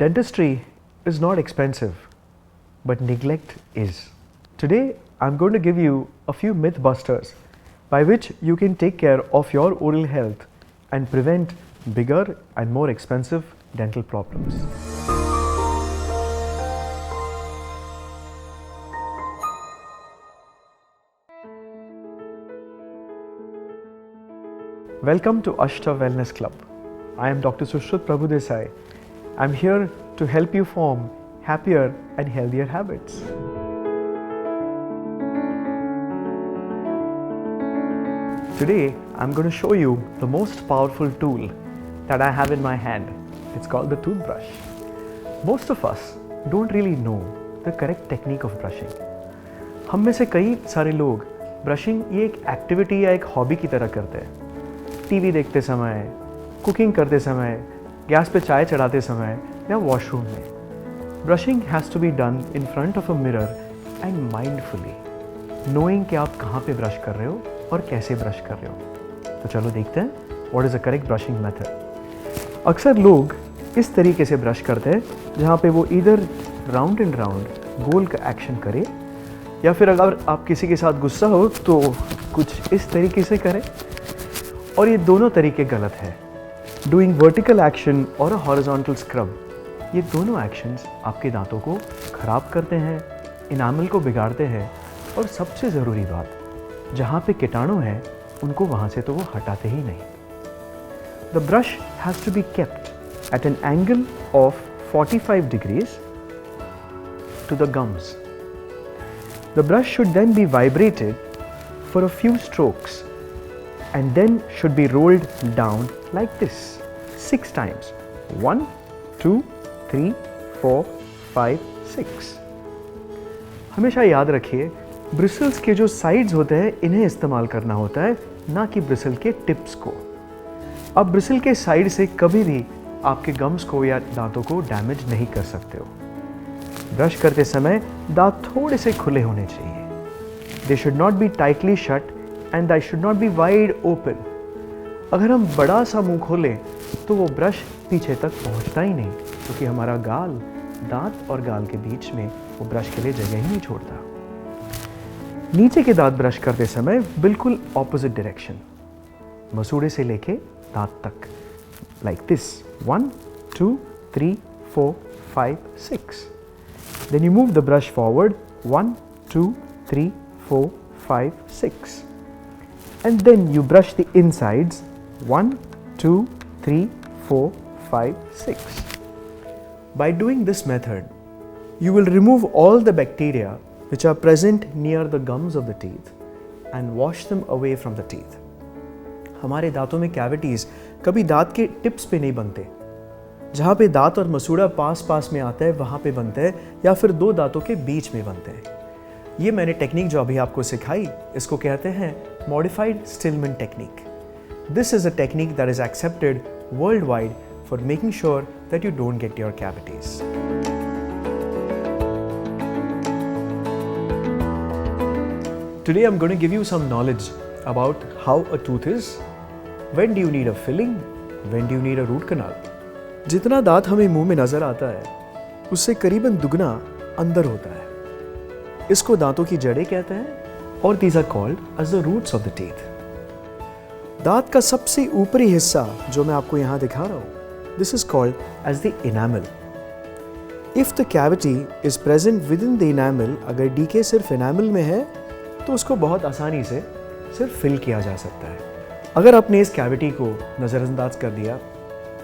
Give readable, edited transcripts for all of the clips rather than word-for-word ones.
Dentistry is not expensive, but neglect is. Today, I'm going to give you a few myth busters by which you can take care of your oral health and prevent bigger and more expensive dental problems. Welcome to Ashta Wellness Club. I am Dr. Sushruth Prabhudesai. I'm here to help you form happier and healthier habits. Today, I'm going to show you the most powerful tool that I have in my hand. It's called the toothbrush. Most of us don't really know the correct technique of brushing. हम में से कई सारे लोग brushing ये एक activity या एक हॉबी की तरह करते हैं। टीवी देखते समय, कुकिंग करते समय, गैस पे चाय चढ़ाते समय या वॉशरूम में। Brushing has to be done in front of a mirror and mindfully, knowing कि आप कहाँ पे ब्रश कर रहे हो और कैसे ब्रश कर रहे हो। तो चलो देखते हैं what is the correct brushing method. अक्सर लोग इस तरीके से ब्रश करते हैं जहाँ पे वो इधर राउंड एंड राउंड गोल का एक्शन करे, या फिर अगर आप किसी के साथ गुस्सा हो तो कुछ इस तरीके से करें। और ये दोनों तरीके गलत है। डूइंग वर्टिकल एक्शन और अ हॉरिजॉन्टल स्क्रब, ये दोनों एक्शंस आपके दांतों को खराब करते हैं, इनामल को बिगाड़ते हैं, और सबसे ज़रूरी बात, जहाँ पे कीटाणु हैं उनको वहाँ से तो वो हटाते ही नहीं। The brush has to be kept at an angle of 45 degrees to the gums. The brush should then be vibrated for a few strokes and then should be rolled down like this 6 times. 1, 2, 3, 4, 5, 6. हमेशा याद रखिए, bristles के जो sides होते हैं इन्हें इस्तेमाल करना होता है, ना कि ब्रिसल के टिप्स को। अब ब्रिसल के साइड से कभी भी आपके गम्स को या दांतों को डैमेज नहीं कर सकते हो। ब्रश करते समय दांत थोड़े से खुले होने चाहिए। They should not be tightly shut and they should not be wide open. अगर हम बड़ा सा मुंह खोलें तो वो ब्रश पीछे तक पहुंचता ही नहीं, क्योंकि हमारा गाल दांत और गाल के बीच में वो ब्रश के लिए जगह ही नहीं छोड़ता। नीचे के दांत ब्रश करते समय बिल्कुल ऑपोजिट डायरेक्शन, मसूड़े से लेके दांत तक, like this 1, 2, 3, 4, 5, 6. Then you move the brush forward 1, 2, 3, 4, 5, 6. And then you brush the insides 1, 2, 3, 4, 5, 6. By doing this method, you will remove all the bacteria which are present near the gums of the teeth and wash them away from the teeth. हमारे दांतों में cavities कभी दांत के tips पे नहीं बनते। जहाँ पे दांत और मसूड़ा पास पास में आता है वहाँ पे बनते हैं, या फिर दो दांतों के बीच में बनते हैं। ये मैंने टेक्निक जो अभी आपको सिखाई, इसको कहते हैं modified Stillman technique. This is a technique that is accepted world wide for making sure that you don't get your cavities. Today I'm going to give you some knowledge about how a tooth is, when do you need a filling, when do you need a root canal. जितना दांत हमें मुंह में नजर आता है उससे करीबन दुगना अंदर होता है। इसको दांतों की जड़ें कहते हैं और these are called as the roots of the teeth. दांत का सबसे ऊपरी हिस्सा जो मैं आपको यहाँ दिखा रहा हूँ, this is called as the enamel. If the cavity is present within the enamel, अगर डीके सिर्फ enamel में है तो उसको बहुत आसानी से सिर्फ फिल किया जा सकता है। अगर आपने इस कैविटी को नज़रअंदाज कर दिया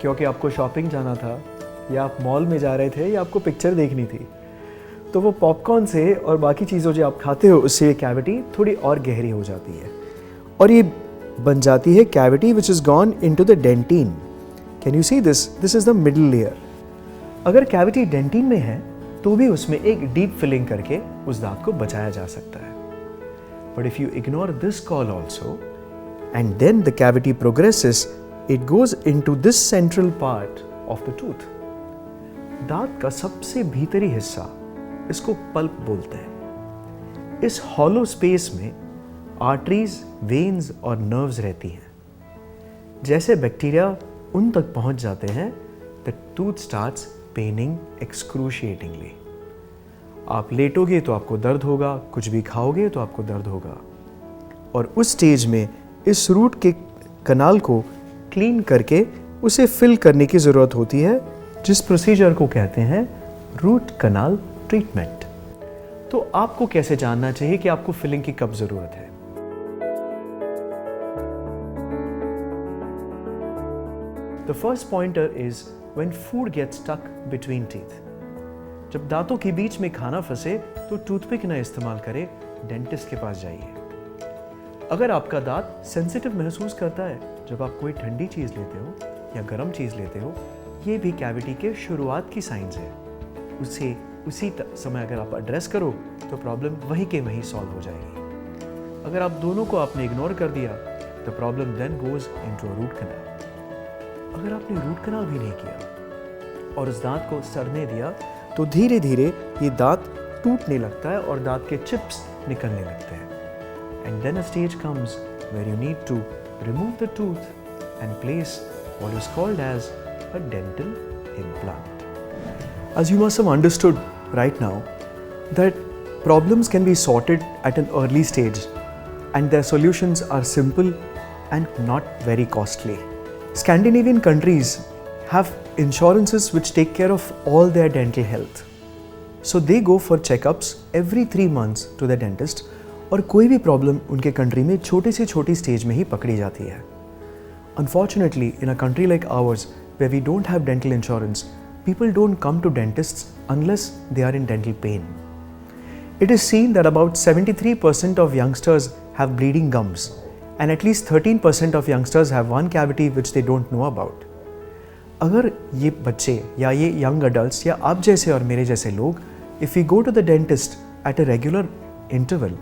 क्योंकि आपको शॉपिंग जाना था, या आप मॉल में जा रहे थे, या आपको पिक्चर देखनी थी, तो वो पॉपकॉर्न से और बाकी चीज़ों जो आप खाते हो उससे ये कैविटी थोड़ी और गहरी हो जाती है और ये बन जाती है cavity which is gone into the dentin. Can you see this? This is the middle layer. अगर कैविटी डेंटिन में है तो भी उसमें एक डीप फिलिंग करके उस दांत को बचाया जा सकता है। But if you ignore this call also and then the cavity progresses, it goes into this central part of the tooth. दांत का सबसे भीतरी हिस्सा, इसको पल्प बोलते हैं। इस हॉलो स्पेस में आर्टरीज, वेन्स और नर्व्स रहती हैं। जैसे बैक्टीरिया उन तक पहुंच जाते हैं, the tooth starts paining excruciatingly. आप लेटोगे तो आपको दर्द होगा, कुछ भी खाओगे तो आपको दर्द होगा। और उस स्टेज में इस रूट के कनाल को क्लीन करके उसे फिल करने की ज़रूरत होती है, जिस प्रोसीजर को कहते हैं रूट कनाल ट्रीटमेंट। तो आपको कैसे जानना चाहिए कि आपको फिलिंग की कब ज़रूरत है? The first pointer is when food gets stuck between teeth. जब दांतों के बीच में खाना फंसे तो टूथपिक न इस्तेमाल करें, डेंटिस्ट के पास जाइए। अगर आपका दांत सेंसिटिव महसूस करता है जब आप कोई ठंडी चीज़ लेते हो या गर्म चीज़ लेते हो, ये भी कैविटी के शुरुआत की साइंस है। उसे उसी समय अगर आप एड्रेस करो तो प्रॉब्लम वहीं के वहीं सॉल्व हो जाएगी। अगर आप दोनों को आपने इग्नोर कर दिया, the problem then goes into a root canal. अगर आपने रूट कनाल भी नहीं किया और उस दांत को सड़ने दिया तो धीरे धीरे ये दांत टूटने लगता है और दांत के चिप्स निकलने लगते हैं। And then a stage comes where you need to remove the tooth and place what is called as a dental implant. As you must have understood right now that problems can be sorted at an early stage and their solutions are simple and not very costly. Scandinavian countries have insurances which take care of all their dental health. So they go for checkups every 3 months to the dentist और कोई भी problem उनके country में छोटे से छोटी stage में ही पकड़ी जाती है। Unfortunately, in a country like ours where we don't have dental insurance, people don't come to dentists unless they are in dental pain. It is seen that about 73% of youngsters have bleeding gums and at least 13% of youngsters have one cavity which they don't know about. अगर ये बच्चे या ये young adults या आप जैसे और मेरे जैसे लोग, if we go to the dentist at a regular interval,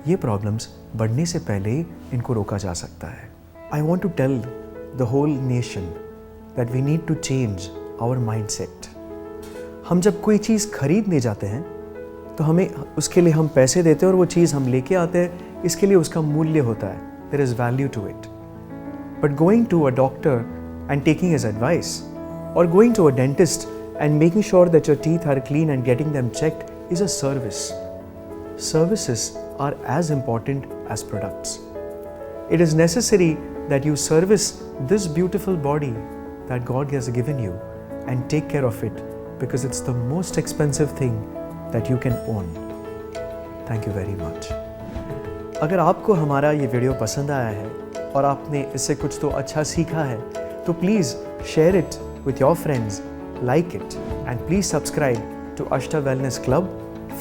ये problems बढ़ने से पहले ही इनको रोका जा सकता है। I want to tell the whole nation that we need to change our mindset. हम जब कोई चीज़ खरीदने जाते हैं तो हमें उसके लिए हम पैसे देते हैं और वो चीज़ हम लेके आते हैं, इसके लिए उसका मूल्य होता है, there is value to it. But going to a doctor and taking his advice or going to a dentist and making sure that your teeth are clean and getting them checked is a service. Services are as important as products. It is necessary that you service this beautiful body that God has given you and take care of it because it's the most expensive thing that you can own. Thank you very much. अगर आपको हमारा ये video पसंद आया है और आपने इससे कुछ तो अच्छा सीखा है तो please share it with your friends, like it and please subscribe to Ashta Wellness Club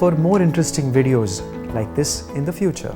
for more interesting videos like this in the future.